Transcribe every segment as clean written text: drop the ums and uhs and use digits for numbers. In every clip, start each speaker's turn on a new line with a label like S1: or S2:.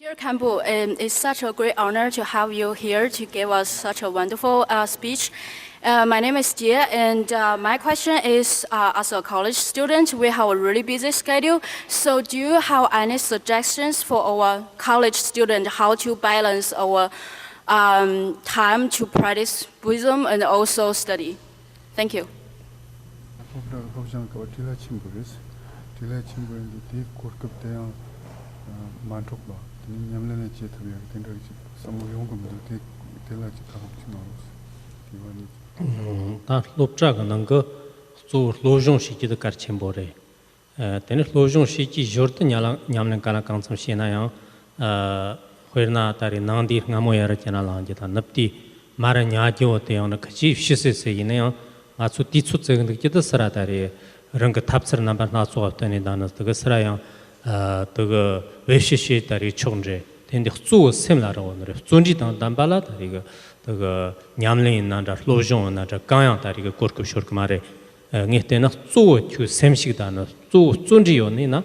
S1: Dear Kambu, it's such a great honor to have you here to give us such a wonderful speech. My name is Jie, and my question is, as a college student, we have a really busy schedule. So do you have any suggestions for our college student how to balance our time to practice Buddhism and also study? Thank you.
S2: 다 롭자가 난거 조 로종 시기도 가르친 보래. 때는 로종 시기 저르드 냠는 가나 강성 시나요. 회나 다리 난디 나모야르잖아 란지다 납디 마라 냐교 때는 같이 시세세이네요. 아주 뒤축적인 게도 살아다리 런거 탑스를 넘버 나서 왔더니 나는 그거 살아요. 그거 외시시 다리 총제 근데 조 셈라로 오늘 존지당 담발라 다리가 그거 냠린 나다 로종 나다 강양 다리가 고르고 쇼르고 말에 녜때는 조 셈식다는 조 존지요니나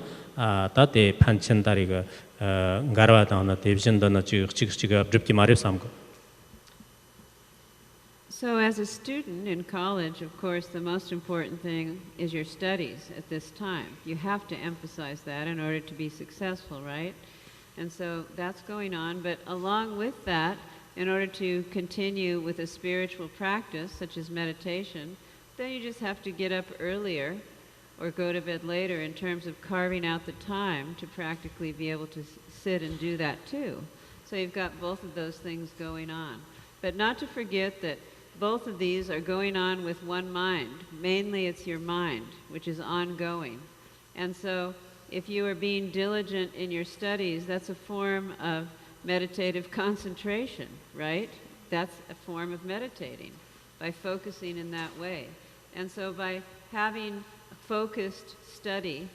S2: 다때 판천 다리가 가르와다나 대비전다나 지가 접기 말에 삼고.
S3: So as a student in college, of course, the most important thing is your studies at this time. You have to emphasize that in order to be successful, right? And so that's going on, but along with that, in order to continue with a spiritual practice, such as meditation, then you just have to get up earlier or go to bed later in terms of carving out the time to practically be able to sit and do that too. So you've got both of those things going on. But not to forget that both of these are going on with one mind. Mainly it's your mind, which is ongoing. And so if you are being diligent in your studies, that's a form of meditative concentration, right? That's a form of meditating, by focusing in that way. And so by having a focused study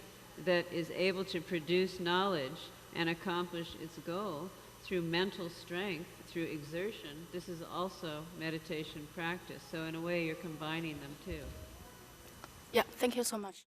S3: that is able to produce knowledge and accomplish its goal through mental strength, through exertion, this is also meditation practice. So in a way, you're combining them too.
S1: Yeah, thank you so much.